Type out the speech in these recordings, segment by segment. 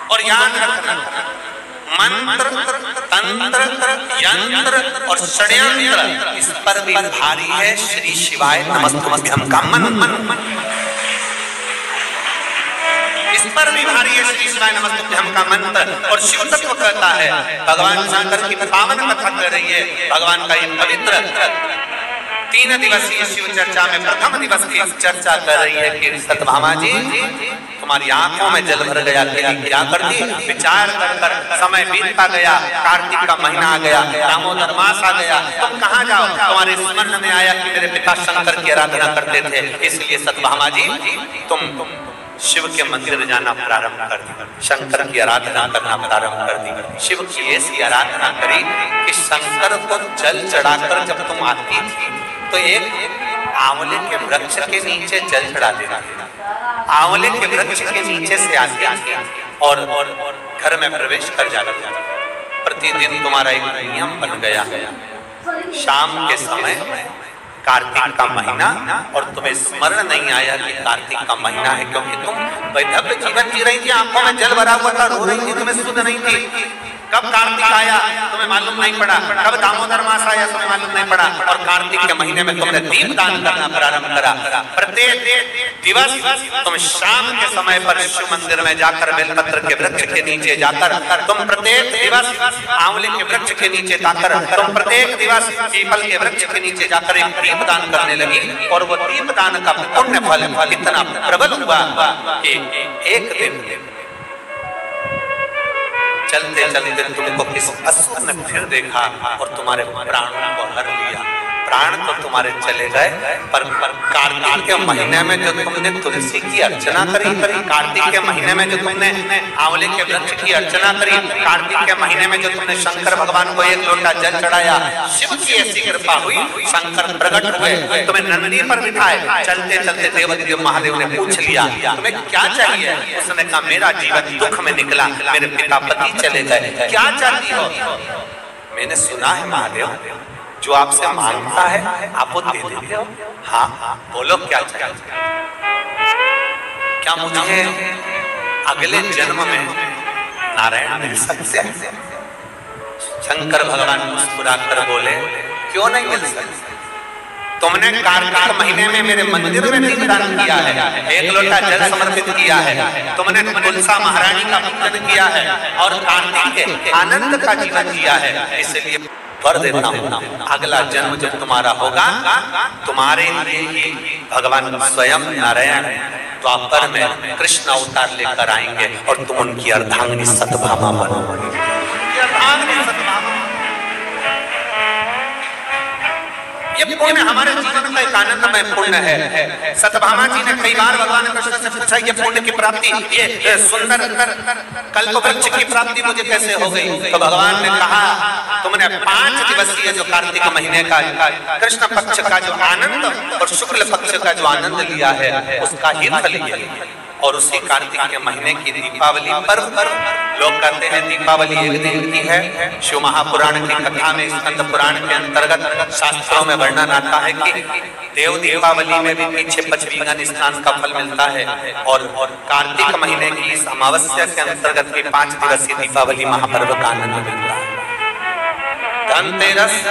और याद रखना, मंत्र, तंत्र, यंत्र और षड्यंत्र इस पर भी भारी है श्री शिवाय नमस्तुभ्यं का मन। इस पर भी भारी है श्री शिवाय नमस्तुभ्यं का मंत्र। और शिव तत्व कहता है, भगवान शंकर की पावन कथा कर रही है, भगवान का ये पवित्र 3 दिवसीय शिव चर्चा में प्रथम दिवस की चर्चा कर रही है कि सत्यभामा जी तुम्हारी आंखों में जल भर गया, क्या करती? विचार कर समय बीतता गया, कार्तिक का महीना आ गया, दामोदर मास आ गया, तुम कहाँ जाओ? तुम्हारे स्मरण में आया कि मेरे पिता शंकर की आराधना करते थे, इसलिए सत्यभामा जी तुम शिव के मंदिर जाना प्रारंभ कर दी, शंकर की आराधना करना प्रारंभ कर दी। शिव की ऐसी आराधना करी कि शंकर को जल चढ़ाकर जब तुम आती थी तो एक आंवले के वृक्ष के नीचे जल चढ़ा देना, आंवले के वृक्ष के नीचे से आती और घर में प्रवेश कर जाती। प्रतिदिन तुम्हारा एक नियम बन गया, शाम के समय कार्तिक का महीना, और तुम्हें स्मरण नहीं आया कि कार्तिक का महीना है, क्योंकि तुम वैधव्य जीवन जी रही थी, आंखों में जल भरा हुआ था, रो रही थी, तुम्हें सुध नहीं थी। कब कार्तिक आया तुम्हें मालूम नहीं पड़ा, कब दामोदर मास आया तुम्हें मालूम नहीं पड़ा, और कार्तिक के महीने में तुमने दीप दान करना प्रारंभ करा। प्रत्येक दिवस तुम शाम के समय पर शिव मंदिर में जाकर बेलपत्र के वृक्ष के नीचे जाकर, तुम प्रत्येक दिवस आंवले के वृक्ष के नीचे जाकर, तुम प्रत्येक दिवस पीपल के वृक्ष के नीचे जाकर एक दीप दान करने लगी। और वो दीप दान का पुण्य फल इतना प्रबल हुआ कि एक दिन चलते चलते तुमको किस असुर ने फिर देखा और तुम्हारे प्राणों को हर लिया। प्राण तो तुम्हारे चले गए, पर कार्तिक के महीने में जो तुमने तुलसी की अर्चना करी, कार्तिक के महीने में जो तुमने आंवले के वृक्ष की अर्चना करी, कार्तिक के महीने में जो तुमने शंकर भगवान को एक लोटा जल चढ़ाया, शिव की ऐसी कृपा हुई, शंकर प्रकट हुए, तुम्हें नंदी पर बिठाए। चलते चलते देवदेव महादेव ने पूछ लिया तुम्हें क्या चाहिए? उसने कहा मेरा जीवन दुख में निकला, मेरे पिता पति चले गए, क्या चाहती हो? मैंने सुना है महादेव जो आपसे मांगता है आप वो दे देते हो। हाँ बोलो क्या चाहिए? क्या मुझे अगले जन्म में नारायण मिल सकते हैं? शंकर भगवान मुस्कुराकर बोले क्यों नहीं मिल सकते? तुमने कार्तिक महीने में मेरे मंदिर में दीपदान किया है, एक लोटा जल समर्पित किया है, तुमने तुलसा महारानी का पूजन किया है और कार्तिक के आनंद का जीवन जिया है, इसलिए वर देता हूँ अगला जन्म जब तुम्हारा होगा तुम्हारे लिए भगवान स्वयं नारायण द्वापर में कृष्ण अवतार लेकर आएंगे और तुम उनकी अर्धांगिनी सत्यभामा बनोगे। ये पुण्य हमारे जीवन का एक आनंदमय पुण्य है। सत्यभामा जी ने कई बार भगवान कृष्ण से पूछा ये पुण्य की प्राप्ति, ये सुंदर कल्पवृक्ष की प्राप्ति मुझे कैसे हो गई? तो भगवान ने कहा तुमने 5 दिवसीय जो कार्तिक महीने का कृष्ण पक्ष का जो आनंद और शुक्ल पक्ष का जो आनंद लिया है उसका ही फल ये। और उसी कार्तिक के महीने की दीपावली पर्व पर लोग कहते हैं दीपावली एक दिन की है। शिव महापुराण की कथा में स्कंद पुराण के अंतर्गत शास्त्रों में वर्णन आता है कि देव दीपावली में भी पीछे पचवीगन स्नान का फल मिलता है और कार्तिक महीने की इस अमावस्या के अंतर्गत भी 5 दिवसीय दीपावली महापर्व का आनंद मिलता है। धनतेरस,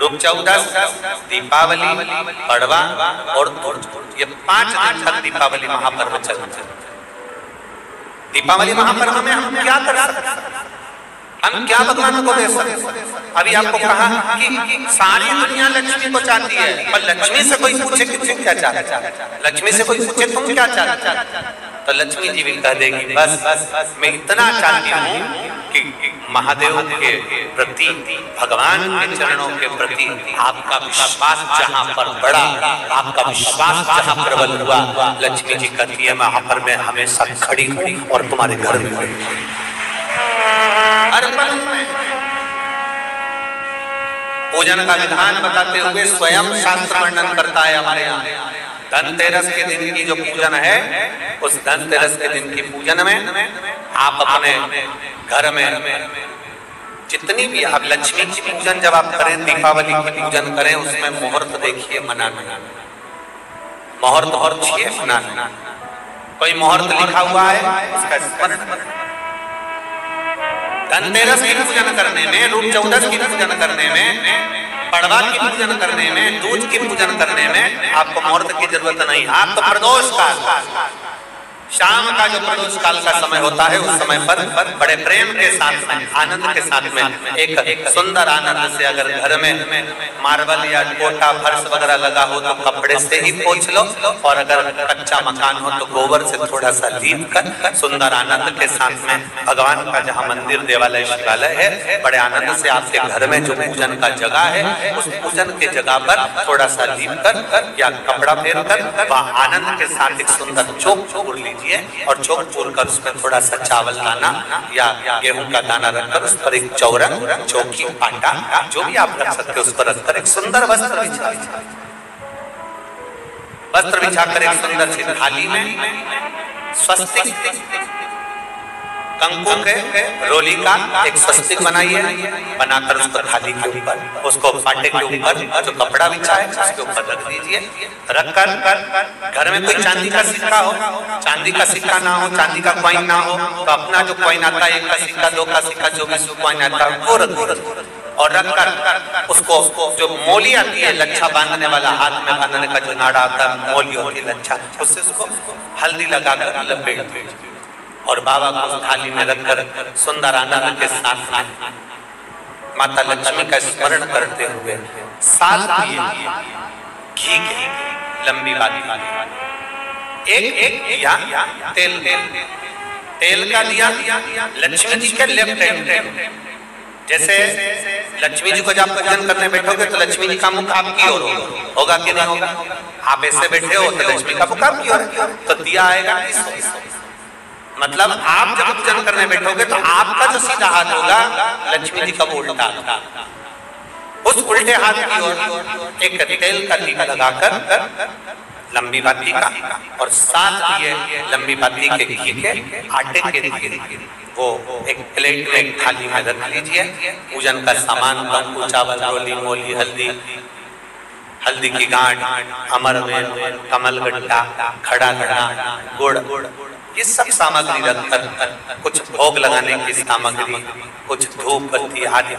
रूप चौदस, दीपावली, पड़वा और ये 5 दिन तक दीपावली महापर्व चलता है। दीपावली महापर्व में हम क्या कर सकते हैं? हम क्या भगवान को दे सकते? अभी आपको कहा कि सारी दुनिया लक्ष्मी को चाहती है, पर लक्ष्मी से कोई पूछे कि तुम क्या चाहते हो, लक्ष्मी से कोई पूछे तुम क्या चाहते हो, तो लक्ष्मी जी भी कह देगी बस मैं इतना चाहती हूँ कि महादेव के प्रति, भगवान के चरणों के प्रति आपका विश्वास जहाँ पर बढ़ा, आपका विश्वास जहाँ प्रबल हुआ, लक्ष्मी जी कहती है वहां पर मैं हमेशा खड़ी हूँ और तुम्हारे घर में पूजन का विधान बताते हुए स्वयं शास्त्र वर्णन करता है हमारे यहाँ। धनतेरस के दिन की जो पूजन है, उस धनतेरस के दिन की पूजन में आप अपने घर में जितनी भी आप लक्ष्मी की पूजन जब आप करें, दीपावली की पूजन करें, उसमें मुहूर्त देखिए, मना नहीं, मुहूर्त और छे मना नहीं। कोई मुहूर्त लिखा हुआ है उसका स्मरण करें। धनतेरस की पूजन करने में, रूप चौदस की पूजन करने में, पड़वा की पूजन करने में, दूज की पूजन करने में आपको मुहूर्त की जरूरत नहीं। आप तो प्रदोष काल, शाम का जो प्रदोष काल का समय होता है उस समय पर बड़े प्रेम के साथ में, आनंद के साथ में, एक सुंदर आनंद से अगर घर में मार्बल या कोटा फर्श वगैरह लगा हो तो कपड़े से ही पोंछ लो, और अगर कच्चा मकान हो तो गोबर से थोड़ा सा लीप कर सुंदर आनंद के साथ में भगवान का जहाँ मंदिर, देवालय, शिवालय है, बड़े आनंद से आपके घर में जो पूजन का जगह है उस पूजन के जगह पर थोड़ा सा लीप कर या कपड़ा फेर कर वह आनंद के साथ एक सुंदर चौक छोड़ लीजिए, और चौक छोड़कर उसमें थोड़ा सा चावल दाना या गेहूं का दाना रखकर उस पर एक चौरन, चौकी, आटा जो भी आप रख सकते हो उस पर रखकर एक सुंदर वस्त्र बिछाकर एक सुंदर सी थाली में स्वस्तिक कंकु के रोली का एक स्वस्तिक बनाइए, बनाकर उसको थाली के ऊपर, उसको पाटे के ऊपर जो कपड़ा बिछा है उसके ऊपर रख दीजिए। रखकर घर में कोई चांदी का सिक्का हो, चांदी का सिक्का ना हो, चांदी का कॉइन ना हो तो अपना जो कॉइन आता है, 1 का सिक्का, 2 का सिक्का, जो भी कॉइन आता है वो रख दीजिए। और रखकर उसको जो मोली आती है, लच्छा बांधने वाला, हाथ में बांधने का जो नाड़ा आता है, मोली होती है लच्छा, उससे उसको हल्दी लगाकर लपेट दीजिए और बाबा को उस थाली में रखकर सुंदर आनंद के साथ माता लक्ष्मी का स्मरण करते हुए साथ घी की लंबी बाती, एक दिया तेल का दिया लक्ष्मी जी के लेफ्ट हैंड। जैसे लक्ष्मी जी को जब पूजन करने बैठोगे तो लक्ष्मी जी का मुख आपकी ओर होगा कि नहीं होगा? आप ऐसे बैठे हो तो लक्ष्मी का मुख आपकी ओर, तो दिया आएगा। मतलब आप जब पूजन करने बैठोगे तो आपका जो सीधा हाथ होगा लक्ष्मी जी का वो उल्टा, उस उल्टे हाथ की ओर एक तेल का टीका लगाकर लंबी बाती का, और साथ ये लंबी बाती के घी के आटे के दिए वो एक प्लेट में, एक थाली में रख लीजिए। पूजन का सामान, कंकु, चावल, रोली, मोली, हल्दी की गांठ, अमरवेल, कमलगट्टा, खड़ा धना, गुड़, ये सब सामग्री रखकर, कुछ भोग लगाने की सामग्री, कुछ धूप बत्ती आदि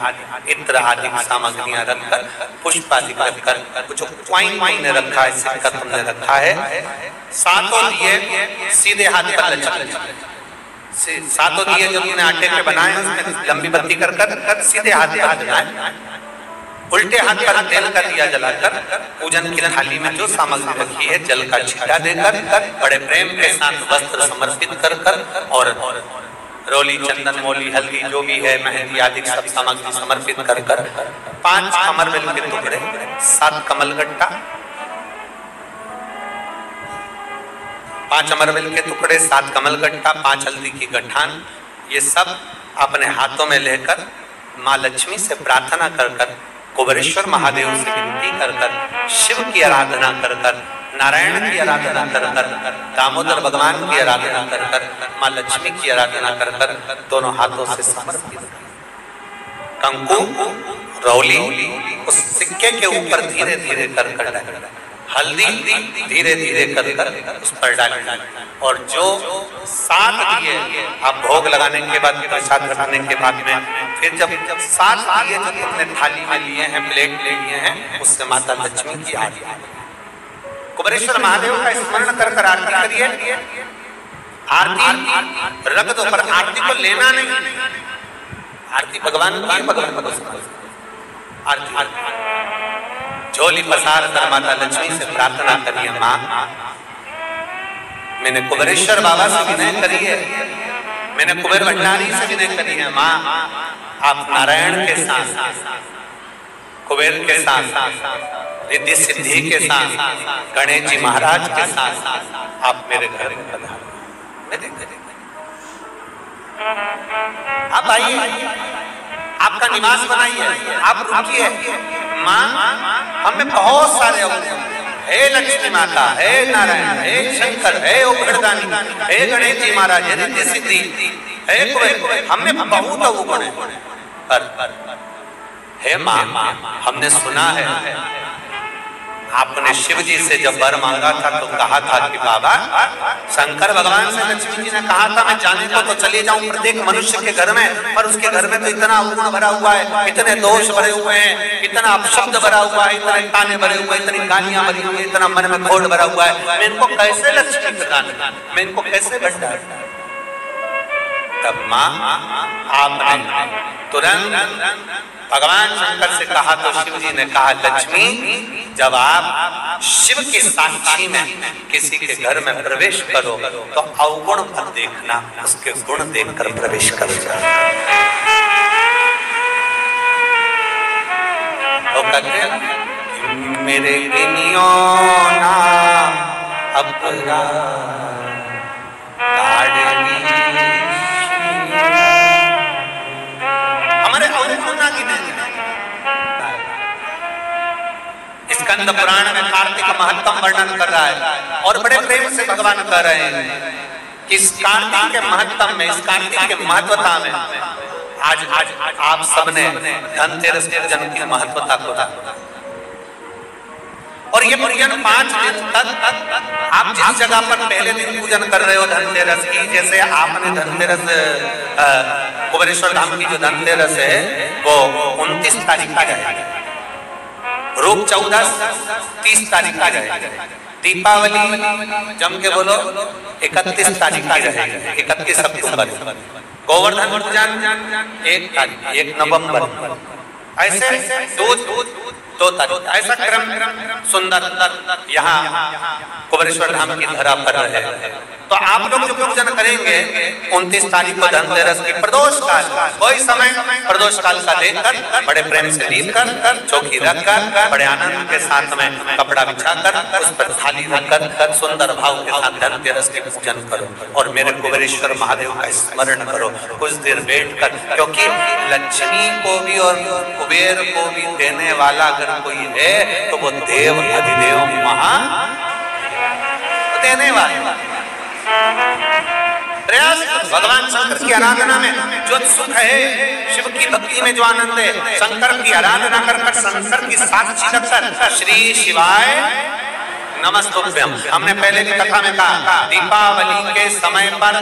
इत्र आदि सामग्रियां रखकर, पुष्प आदि रखकर, कुछ कॉइन रखा है, सिक्का तुमने रखा है, सातों दिए सीधे हाथ पर लटका, सातों दिए जो तुमने आटे के बनाए उसमें लंबी बत्ती कर सीधे हाथ पर जलाए, उल्टे हाथ पर तेल का दिया जलाकर पूजन की थाली में जो सामग्री रखी है जल का छींटा देकर, बड़े प्रेम के साथ वस्त्र समर्पित कर और रोली, चंदन, मोली, हल्दी जो भी है, मेहंदी आदि सब सामग्री समर्पित कर 5 अमरवेल के टुकड़े, 7 कमलगट्टा, 5 अमरवेल के टुकड़े, 7 कमलगट्टा, 5 हल्दी की गठान, ये सब अपने हाथों में लेकर माँ लक्ष्मी से प्रार्थना कर कुबेरेश्वर महादेव से विनती कर शिव की आराधना कर नारायण की आराधना कर दामोदर भगवान की आराधना कर माँ लक्ष्मी की आराधना कर दोनों हाथों से समर्पित कंकु, रौली उस सिक्के के ऊपर धीरे धीरे कर हल्दी धीरे धीरे कर उस पर डालें, और जो 7 दिए आप भोग लगाने के बाद, प्रसाद रखने के बाद में, फिर जब 7 दिए जो तुमने थाली में लिए हैं, प्लेट ले लिए हैं, उससे माता लक्ष्मी की आरती, कुबेरेश्वर महादेव का स्मरण कर आरती करिए। आरती रख दो, पर आरती को लेना नहीं, आरती भगवान की, भगवान को आरती झोली पसार कर माता लक्ष्मी से प्रार्थना करिए, माँ मैंने कुबेरेश्वर बाबा से विनय करी है, मैंने कुबेर भंडारी से विनय करी है, माँ आप नारायण के साथ, कुबेर के साथ, रिद्धि सिद्धि के साथ, गणेश जी महाराज के साथ आप मेरे घर में पधारो, आप आइए, आपका निवास बनाइए, आप रुकिए। माँ हमें बहुत सारे हे लक्ष्मी माता, हे नारायण, हे शंकर, हे उग्रदानी, हे गणेश जी महाराज, हे रिद्धि सिद्धि, हे कुबेर, हमने बहुत अवगुण है, पर हे माँ हमने सुना है आपने शिव जी से जब वर मांगा था तो कहा था कि बाबा, शंकर भगवान से लक्ष्मी जी ने कहा था मैं जाने को तो चले जाऊं प्रत्येक मनुष्य के घर में, पर उसके घर में तो इतना अवगुण भरा हुआ है, इतने दोष भरे हुए हैं, इतना अपशब्द भरा हुआ है, इतने ताने भरे हुए, इतनी गालियां भरी हुई, इतना मन में घोट भरा हुआ है, मैं इनको कैसे लक्ष्मी प्रदान, मैं इनको कैसे भंडार। तब मां आपने तुरंत भगवान शंकर से कहा तो शिव जी ने कहा, लक्ष्मी जब आप शिव के साक्षी में किसी के घर में प्रवेश करो तो अवगुण मत देखना, उसके गुण देखकर प्रवेश करो। तो कहते मेरे ना अपरा हमारे अवगुणा की नहीं। स्कंद पुराण में कार्तिक महत्तम वर्णन कर रहा है और बड़े प्रेम से भगवान कह रहे हैं कि इस कार्तिक के महत्तम में, इस कार्तिक के महत्वता में आज आप सबने धनतेरस पूजन की महत्वता को जाना। और ये पूजन 5 दिन तक आप जिस जगह पर पहले दिन पूजन कर रहे हो धनतेरस की, जैसे आपने धनतेरस कुबेरेश्वर धाम की जो धनतेरस है वो 29 तारीख का जाएगा, रूप 14 30 तारीख का जाएगा, दीपावली जम के बोलो 31 तारीख की रहेगी, 31 अक्टूबर, गोवर्धन पूजन 1 नवंबर, ऐसे 2 तारीख, ऐसा क्रम सुंदर यहाँ कुबेरेश्वर धाम की धरा पर है। तो आप लोग जो पूजन करेंगे 29 तारीख को धनतेरस की प्रदोष काल, वही समय प्रदोष काल का देखकर बड़े प्रेम से लीप कर चौकी रखकर बड़े आनंद के साथ में कपड़ा बिछाकर उस पर थाली रखकर सुंदर भाव के साथ धनतेरस की पूजन करो और मेरे कुबेरेश्वर महादेव का स्मरण करो कुछ देर बैठ कर, क्योंकि लक्ष्मी को भी और कुबेर को भी देने वाला अगर कोई है तो वो देव अधिदेव महा देने वाला। प्रयास भगवान शंकर की आराधना में जो सुख है, शिव की भक्ति में जो आनंद है, शंकर की आराधना कर शंकर की साक्षी रखकर श्री शिवाय नमस्तुभ्यम। हमने पहले की कथा में कहा दीपावली के समय पर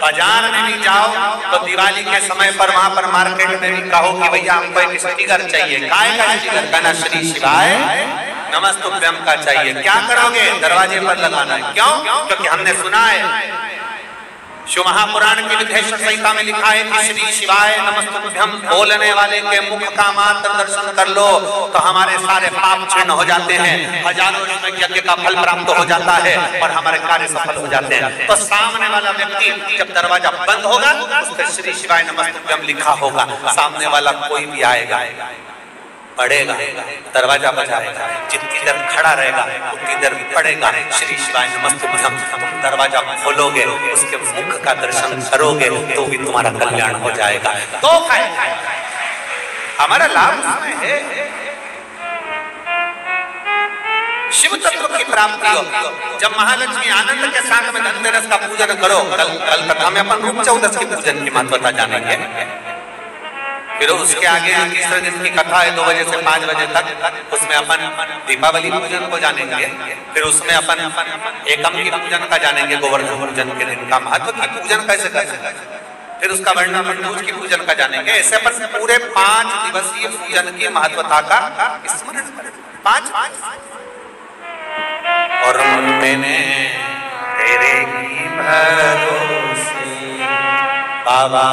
बाजार में भी जाओ तो दिवाली के समय पर वहां पर मार्केट में भी कहो कि भैया हमको एक स्टिकर चाहिए, काय का स्टिकर, कहना श्री शिवाय नमस्तुभ्यम का चाहिए। क्या करोगे? दरवाजे पर लगाना है। क्यों? क्योंकि हमने सुना है शिव महापुराण की विधेश्वर संहिता में लिखा है कि श्री शिवाय नमस्तुभ्यम बोलने वाले के मुख का मात्र दर्शन कर लो तो हमारे सारे पाप क्षीण हो जाते हैं, हजारों यज्ञ का फल प्राप्त हो जाता है और हमारे कार्य सफल हो जाते हैं। तो सामने वाला व्यक्ति जब दरवाजा बंद होगा उस पर श्री शिवाय नमस्तुभ्यम लिखा होगा, सामने वाला कोई भी आएगा पढ़ेगा, दरवाजा बजाएगा, जितनी देर खड़ा रहेगा उतनी देर पढ़ेगा श्री शिवाय नमस्तुभ्यम। दरवाजा खोलोगे उसके मुख का दर्शन करोगे तो भी तुम्हारा कल्याण हो जाएगा। तो हमारा लाभ उसमें है शिव तत्व की प्राप्ति हो। जब महालक्ष्मी आनंद के साथ में धनतेरस का पूजन करो, कल कथा में अपन रूप 14 की पूजन की महत्वता जानेंगे। फिर उसके आगे तीसरे दिन की कथा है 2 बजे से 5 बजे तक, उसमें अपन दीपावली पूजन को जानेंगे। फिर उसमें अपन एकम की पूजन का जानेंगे, गोवर्धन पूजन के दिन का महत्व की पूजन कैसे करें, फिर उसका वर्णन मंडूज की पूजन का जानेंगे। ऐसे अपन पूरे 5 दिवसीय पूजन की महत्वता का स्मरण करें। 5 और मैंने तेरे ही भरोसे बाबा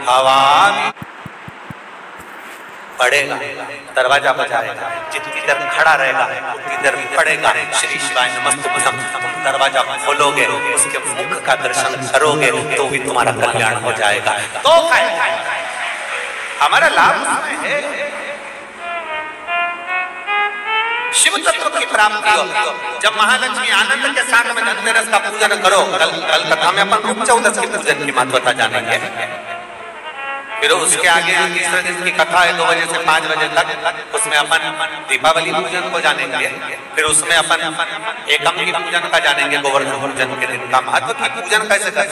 हवा पड़ेगा, दरवाजा बजाएगा, जितनी देर खड़ा रहेगा उतनी देर पड़ेगा श्री शिवाय नमस्तुभ्यम। दरवाजा खोलोगे उसके मुख का दर्शन करोगे तो भी तुम्हारा कल्याण हो जाएगा। तो हमारा लाभ उसमें है शिव तत्व की प्राप्ति हो। जब महालक्ष्मी आनंद के साथ में धनतेरस का पूजन करो, कल कथा में अपन रूप 14 की पूजन की महत्वता जानेंगे। फिर उसके आगे तीसरे दिन की कथा है 2 बजे से 5 बजे तक, उसमें अपन दीपावली पूजन को जानेंगे। फिर उसमें अपन एकम की पूजन का जानेंगे, गोवर्धन पूजन के दिन का महत्व की पूजन कैसे करें।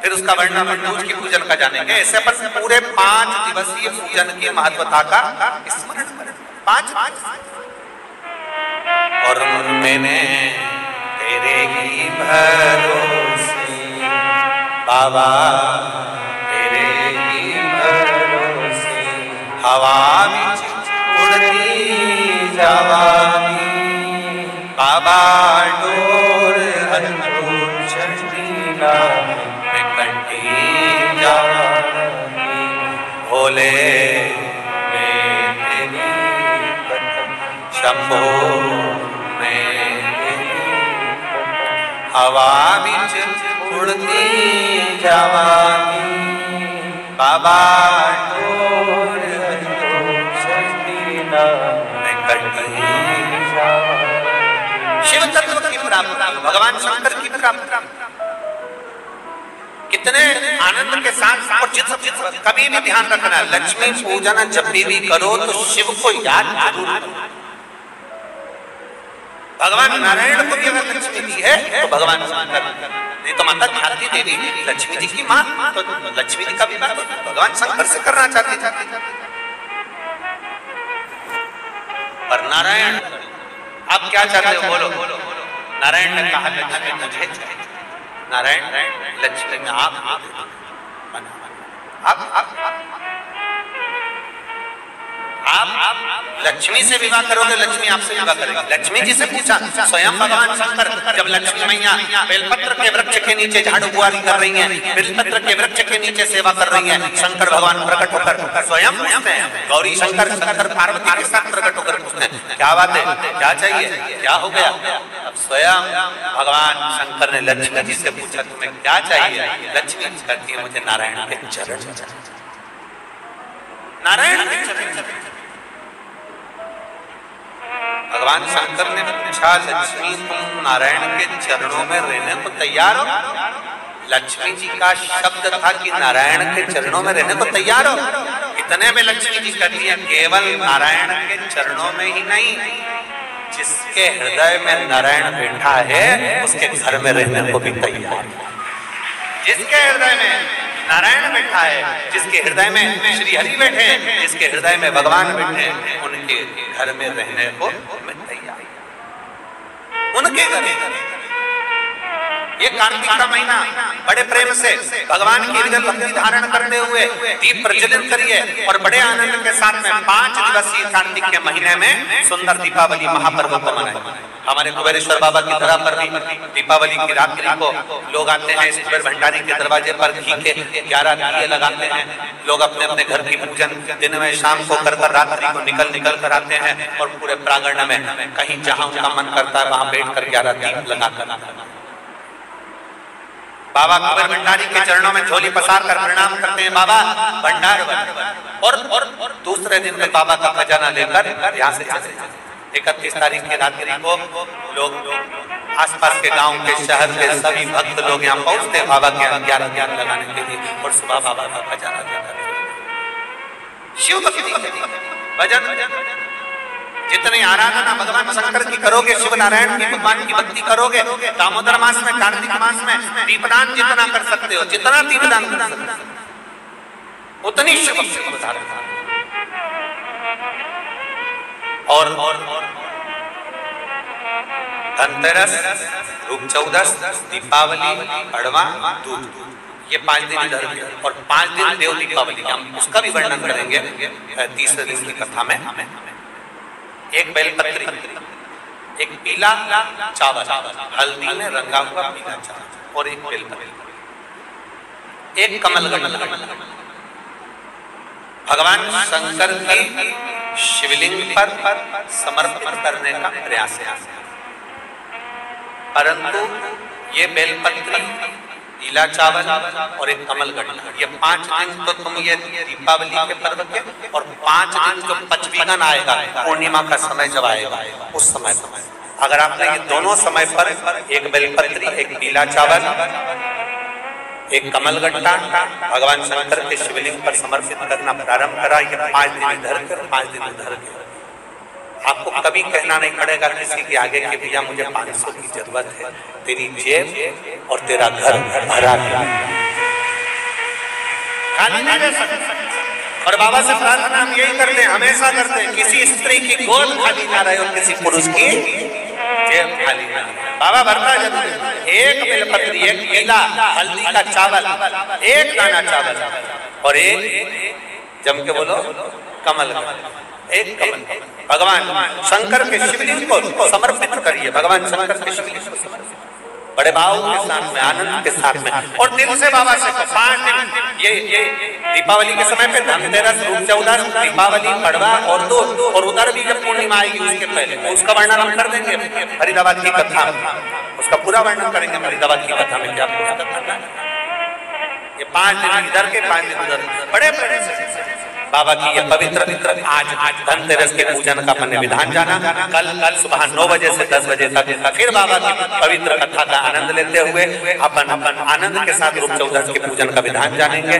फिर उसका वर्णन मंडूज की पूजन का जानेंगे। ऐसे अपन पूरे 5 दिवसीय पूजन की महत्वता का स्मरण करें। 5 और मैंने तेरे ही भरोसे बाबा, तेरे ही भरोसे हवा बिच उड़ती जवानी बाबा, डोर चंडीला में कंठी जवानी भोले में तेरी शंभो में हवा बिच उड़ती जवानी बाबा, डोर चंडीला में कंठी जवानी। शिव तत्व की प्राप्ति, भगवान शंकर की प्राप्ति कितने आनंद के साथ। और जिस कभी भी ध्यान रखना, लक्ष्मी पूजन जब भी करो तो शिव को याद जरूर करो। भगवान नारायण को भी अगर लक्ष्मी दी है तो भगवान शंकर, नहीं तो माता भारती देवी लक्ष्मी जी की मां, तो लक्ष्मी जी का भी बात भगवान शंकर से करना चाहते। पर नारायण आप क्या चाहते हो, बोलो। नारायण ने कहा लक्ष्मी मुझे चाहिए। नारायण लक्ष्मी में आप लक्ष्मी से विवाह करोगे, लक्ष्मी आपसे विवाह करेगी। लक्ष्मी जी से पूछा, स्वयं भगवान शंकर जब लक्ष्मी मैया बेलपत्र के वृक्ष के नीचे झाड़ू बुआरी कर रही हैं, बेलपत्र के वृक्ष के नीचे सेवा कर रही हैं, शंकर भगवान प्रकट होकर स्वयं पूछते हैं, गौरी शंकर शंकर पार्वती के साथ प्रकट होकर पूछते हैं, क्या बात है, क्या चाहिए, क्या हो गया। अब स्वयं भगवान शंकर ने लक्ष्मी जी से पूछा, तुम्हें क्या चाहिए। लक्ष्मी कहती है, मुझे नारायण के चरण चाहिए। नारायण के चरण। भगवान शंकर ने पूछा, लक्ष्मी तुम नारायण के चरणों में रहने को तैयार हो। लक्ष्मी जी का शब्द था कि नारायण के चरणों में रहने को तैयार हो। इतने में लक्ष्मी जी कहती है, केवल नारायण के चरणों में ही नहीं, जिसके हृदय में नारायण बैठा है उसके घर में रहने को भी तैयार। जिसके हृदय में नारायण बैठा है, जिसके हृदय में श्री हरि बैठे हैं, जिसके हृदय में भगवान बैठे हैं, उनके घर में रहने को मैं तैयार। उनके घर ये कार्तिक का महीना बड़े प्रेम से भगवान की हृदय भक्ति धारण करते हुए दीप प्रज्वलित करिए और बड़े आनंद के साथ में 5 दिवसीय कार्तिक के महीने में सुंदर दीपावली महापर्व को मनाएं। हमारे कुबेरेश्वर बाबा की तरह पर भी दीपावली की रात्रि को लोग आते हैं, इस कुबेर भंडारी के दरवाजे पर घी के 11 दिए लगाते हैं। लोग अपने अपने घर की पूजन दिन में शाम को कर रात्रि को निकल कर आते हैं और पूरे प्रांगण में कहीं जहां उनका मन करता है वहां बैठ कर 11 दीप लगाकर बाबा कुबेर भंडारी के चरणों में झोली पसार कर प्रणाम करते हैं, बाबा भंडार और दूसरे दिन में बाबा का खजाना लेकर यहाँ से 31 तारीख की रात्रि को लोग आसपास के गांव के शहर के सभी भक्त लोग यहाँ पहुंचते हैं बाबा के 11 लगाने के लिए और सुबह बाबा का खजाना देकर शिव भक्ति भजन। जितनी आराधना भगवान शंकर की करोगे, शिव नारायण की भगवान की भक्ति करोगे, दामोदर मास में कार्तिक मास में दीपदान जितना कर सकते हो, जितना दीपदान कर सकते हो उतनी शिव भक्ति बता रहे। और धनतेरस, रूप चौदस, दीपावली, अड़वा, दूज, ये 5 दिन इधर और 5 दिन देव दीपावली, हम उसका भी वर्णन करेंगे 30 दिन की कथा में। एक बेलपत्री, एक पीला चावल, हल्दी में रंगा हुआ पीला चावल और एक बेलपत्री, एक कमलगट्टा भगवान शंकर की शिवलिंग पर समर्पित करने का प्रयास है। परंतु ये बेलपत्री, पीला चावल और एक कमलगट्टा, ये 5 दिन तो तुम ये दीपावली के पर्व के और 5 दिन जो पंचमीगन आएगा, पूर्णिमा का समय जब आएगा, उस समय अगर आपने ये दोनों समय पर एक बेलपत्री, एक पीला चावल, एक कमलगट्टा भगवान शंकर के शिवलिंग पर समर्पित करना प्रारंभ करा, ये 5 दिन इधर के 5 दिन उधर के, आपको कभी कहना नहीं पड़ेगा किसी के आगे कि भैया मुझे 500 की जरूरत है, तेरी जेब और तेरा घर भरा है। खाली नहीं रह सकते। और बाबा से प्रार्थना हम यही करते हैं, हमेशा करते हैं, किसी स्त्री की गोद खाली ना रहे और किसी पुरुष की जेब खाली ना रहे। बाबा भरता जब एक बेलपत्री, एक केला, हल्दी का चावल, एक दाना चावल और एक जम के बोलो कमल, एक कमल भगवान शंकर के शिवलिंग को समर्पित करिए। भगवान शंकर के शिवलिंग को बड़े भाव के साथ में, आनंद के साथ में, और दिल से बाबा से 5 दिन ये दीपावली के समय पे धनतेरस, रूप चौदस, दीपावली, पड़वा और दो, और उधर भी जब पूर्णिमा आएगी उसके पहले उसका वर्णन हम कर देंगे फरीदाबाद की कथा, उसका पूरा वर्णन करेंगे फरीदाबाद की कथा में। क्या ये 5 दिन इधर के 5 दिन उधर, बड़े बड़े बाबा की ये पवित्र आज धनतेरस के पूजन का हमने विधान जाना। कल सुबह 9 बजे से 10 बजे तक फिर बाबा की पवित्र कथा का आनंद लेते हुए अपन आनंद के साथ रूप चौदस के पूजन का विधान जानेंगे।